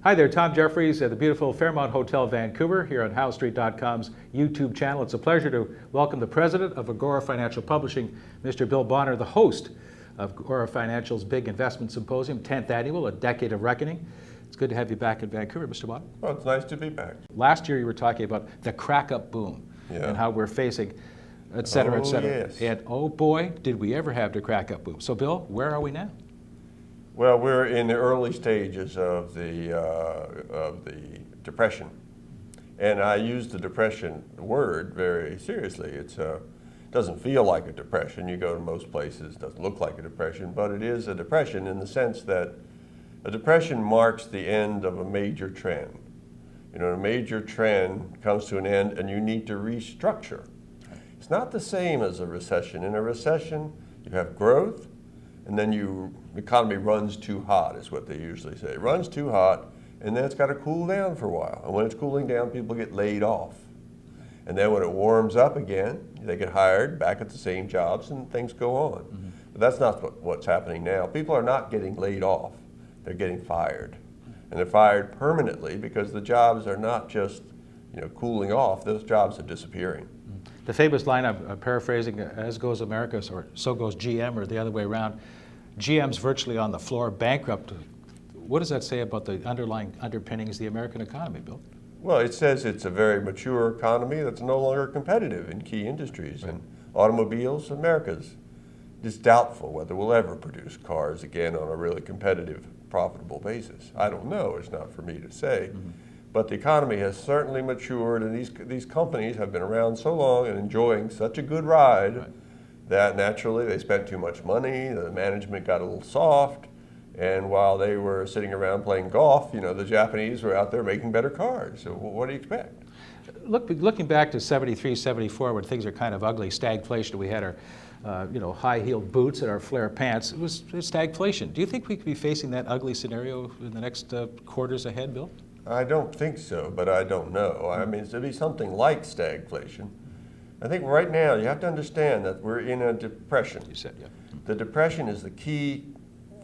Hi there, Tom Jeffries at the beautiful Fairmont Hotel, Vancouver, here on HowStreet.com's YouTube channel. It's a pleasure to welcome the president of Agora Financial Publishing, Mr. Bill Bonner, the host of Agora Financial's Big Investment Symposium, 10th Annual, A Decade of Reckoning. It's good to have you back in Vancouver, Mr. Bonner. Well, it's nice to be back. Last year you were talking about the crack-up boom and how we're facing, et cetera, et cetera. Yes. And oh boy, did we ever have the crack-up boom. So Bill, where are we now? Well, we're in the early stages of the Depression. And I use the Depression word very seriously. It doesn't feel like a depression. You go to most places, it doesn't look like a depression, but it is a depression in the sense that a depression marks the end of a major trend. You know, a major trend comes to an end and you need to restructure. It's not the same as a recession. In a recession, you have growth, and then the economy runs too hot, is what they usually say. It runs too hot, and then it's got to cool down for a while. And when it's cooling down, people get laid off. And then when it warms up again, they get hired back at the same jobs, and things go on. Mm-hmm. But that's not what's happening now. People are not getting laid off. They're getting fired. And they're fired permanently because the jobs are not just, cooling off. Those jobs are disappearing. The famous line, I'm paraphrasing, as goes America, or so goes GM, or the other way around. GM's virtually on the floor, bankrupt. What does that say about the underlying underpinnings of the American economy, Bill? Well, it says it's a very mature economy that's no longer competitive in key industries. Right. And automobiles, America's is doubtful whether we'll ever produce cars again on a really competitive, profitable basis. I don't know. It's not for me to say. Mm-hmm. But the economy has certainly matured, and these companies have been around so long and enjoying such a good ride that naturally they spent too much money, the management got a little soft, and while they were sitting around playing golf, the Japanese were out there making better cars. So what do you expect? Looking back to 73, 74, when things are kind of ugly, stagflation, we had our high-heeled boots and our flare pants. It was stagflation. Do you think we could be facing that ugly scenario in the next quarters ahead, Bill? I don't think so, but I don't know. I mean, it's to be something like stagflation. I think right now you have to understand that we're in a depression. You said, yeah. The depression is the key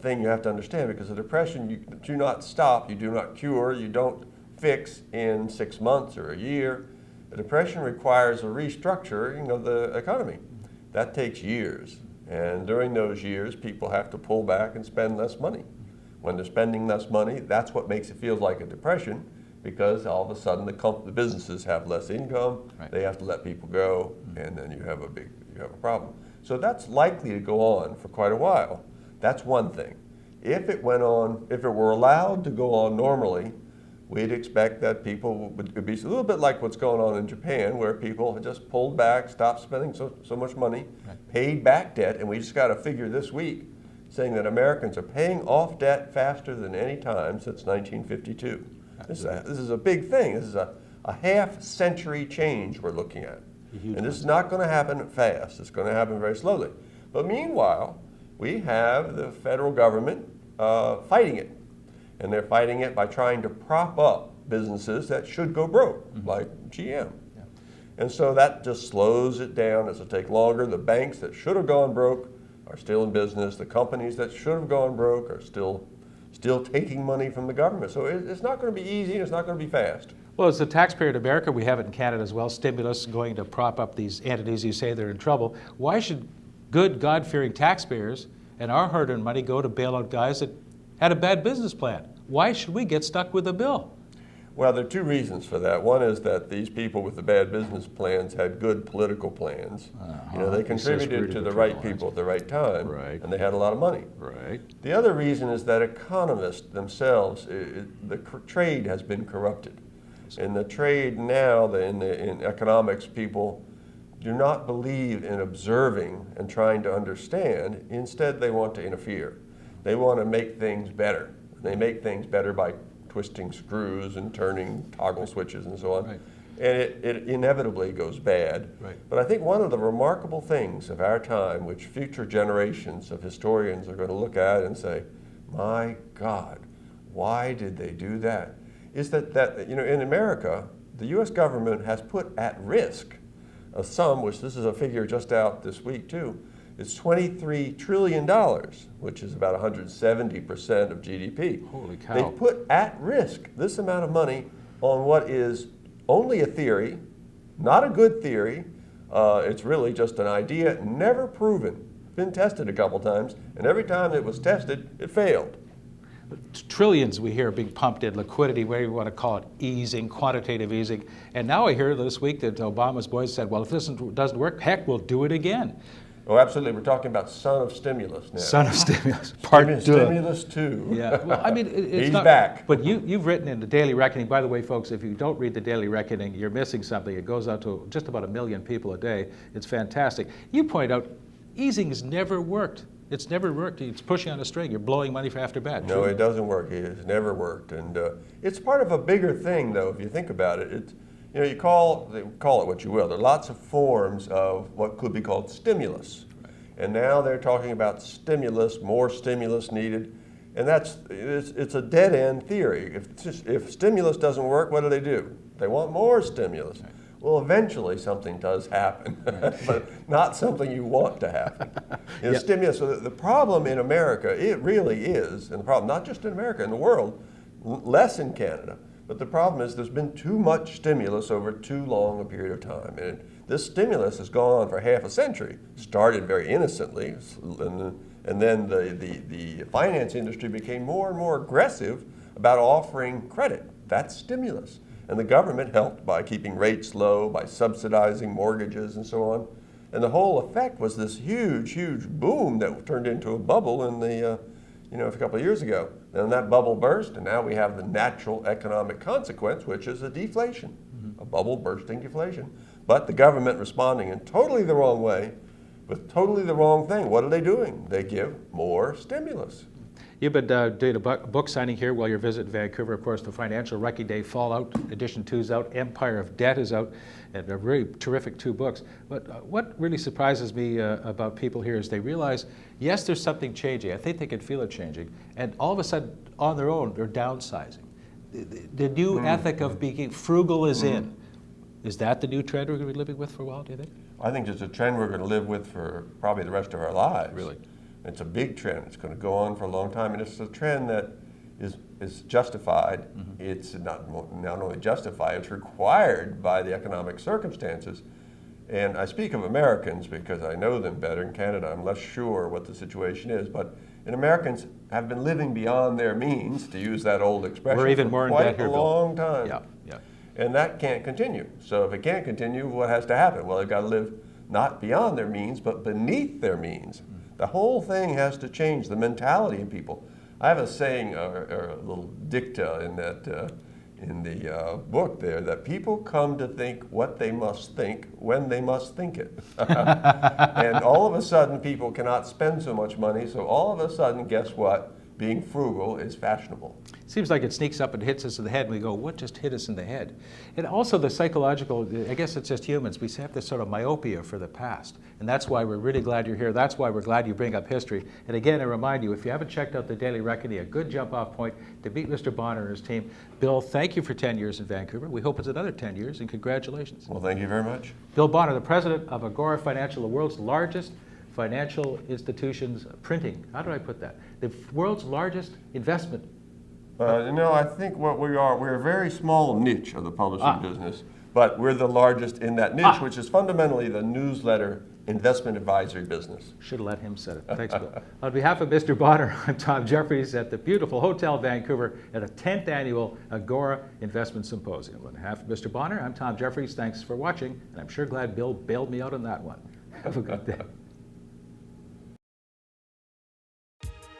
thing you have to understand, because the depression, you do not stop, you do not cure, you don't fix in 6 months or a year. The depression requires a restructuring of the economy. That takes years, and during those years, people have to pull back and spend less money. When they're spending less money, that's what makes it feel like a depression, because all of a sudden the businesses have less income, right. They have to let people go, and then you have a problem. So that's likely to go on for quite a while. That's one thing. If it were allowed to go on normally, we'd expect that people would be a little bit like what's going on in Japan, where people had just pulled back, stopped spending so much money, right. Paid back debt, and we just got a figure this week saying that Americans are paying off debt faster than any time since 1952. This is a big thing. This is a half-century change we're looking at. And this is not going to happen fast. It's going to happen very slowly. But meanwhile, we have the federal government fighting it. And they're fighting it by trying to prop up businesses that should go broke, like GM. Yeah. And so that just slows it down. It'll take longer. The banks that should have gone broke are still in business. The companies that should have gone broke are still taking money from the government. So it's not going to be easy, and it's not going to be fast. Well, as the taxpayer in America, we have it in Canada as well, stimulus going to prop up these entities you say they're in trouble. Why should good, God-fearing taxpayers and our hard-earned money go to bail out guys that had a bad business plan? Why should we get stuck with a bill? Well, there are two reasons for that. One is that these people with the bad business plans had good political plans. They contributed to the right people at the right time, right. And they had a lot of money. Right. The other reason is that economists themselves, the trade has been corrupted. In the trade now, in economics, people do not believe in observing and trying to understand. Instead, they want to interfere. They want to make things better. They make things better by twisting screws and turning toggle switches and so on. Right. And it inevitably goes bad. Right. But I think one of the remarkable things of our time, which future generations of historians are going to look at and say, my God, why did they do that? Is that in America, the U.S. government has put at risk a sum, which this is a figure just out this week too, It's $23 trillion, which is about 170% of GDP. Holy cow. They put at risk this amount of money on what is only a theory, not a good theory. It's really just an idea, never proven. Been tested a couple times, and every time it was tested, it failed. Trillions we hear being pumped in, liquidity, whatever you want to call it, easing, quantitative easing. And now I hear this week that Obama's boys said, well, if this doesn't work, heck, we'll do it again. Oh, absolutely. We're talking about son of stimulus now. Son of stimulus, part two. Stimulus 2. Yeah, well, I mean, it's He's not, back. But you've written in the Daily Reckoning, by the way, folks, if you don't read the Daily Reckoning, you're missing something. It goes out to just about 1 million people a day. It's fantastic. You point out, easing has never worked. It's never worked. It's pushing on a string. You're blowing money for after bad. No, it doesn't work. It's never worked. And it's part of a bigger thing, though, if you think about it. It's, you know, you call it what you will. There are lots of forms of what could be called stimulus. And now they're talking about stimulus, more stimulus needed. And it's a dead-end theory. If stimulus doesn't work, what do? They want more stimulus. Right. Well, eventually something does happen, but not something you want to happen. Yep. Stimulus. So the problem in America, it really is, and the problem not just in America, in the world, less in Canada, but the problem is there's been too much stimulus over too long a period of time. And this stimulus has gone on for half a century. Started very innocently, and then the finance industry became more and more aggressive about offering credit. That's stimulus. And the government helped by keeping rates low, by subsidizing mortgages and so on. And the whole effect was this huge, huge boom that turned into a bubble in a couple of years ago. Then that bubble burst, and now we have the natural economic consequence, which is a deflation, a bubble bursting deflation. But the government responding in totally the wrong way with totally the wrong thing. What are they doing? They give more stimulus. You've been doing a book signing here while you're visiting Vancouver. Of course, the Financial Wrecking Day Fallout, Edition 2 is out, Empire of Debt is out, and they're really terrific 2 books. But what really surprises me about people here is they realize, yes, there's something changing. I think they can feel it changing. And all of a sudden, on their own, they're downsizing. The new ethic of being frugal is in. Is that the new trend we're going to be living with for a while, do you think? I think it's a trend we're going to live with for probably the rest of our lives. Really? It's a big trend. It's going to go on for a long time, and it's a trend that is justified. It's not only justified, it's required by the economic circumstances. And I speak of Americans because I know them better. In Canada, I'm less sure what the situation is, but Americans have been living beyond their means, to use that old expression, we're even more for quite in debt here, a long time. Yeah, yeah. And that can't continue. So if it can't continue, what has to happen? Well, they've got to live not beyond their means, but beneath their means. The whole thing has to change, the mentality in people. I have a saying, or a little dicta in the book there, that people come to think what they must think when they must think it. And all of a sudden, people cannot spend so much money, so all of a sudden, guess what? Being frugal is fashionable. Seems like it sneaks up and hits us in the head, and we go, what just hit us in the head? And also the psychological, I guess it's just humans, we have this sort of myopia for the past. And that's why we're really glad you're here. That's why we're glad you bring up history. And again, I remind you, if you haven't checked out the Daily Reckoning, a good jump-off point to meet Mr. Bonner and his team. Bill, thank you for 10 years in Vancouver. We hope it's another 10 years, and congratulations. Well, thank you very much. Bill Bonner, the president of Agora Financial, the world's largest financial institutions printing. How do I put that? The world's largest investment. I think what we're a very small niche of the publishing business, but we're the largest in that niche, which is fundamentally the newsletter investment advisory business. Should have let him say it. Thanks, Bill. On behalf of Mr. Bonner, I'm Tom Jeffries at the beautiful Hotel Vancouver at the 10th Annual Agora Investment Symposium. On behalf of Mr. Bonner, I'm Tom Jeffries. Thanks for watching, and I'm sure glad Bill bailed me out on that one. Have a good day.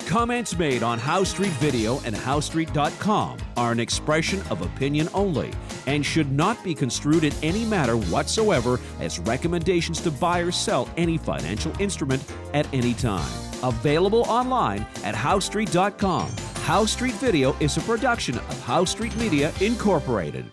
Comments made on House Street Video and HoweStreet.com are an expression of opinion only and should not be construed in any matter whatsoever as recommendations to buy or sell any financial instrument at any time. Available online at HoweStreet.com. House Street Video is a production of House Street Media Incorporated.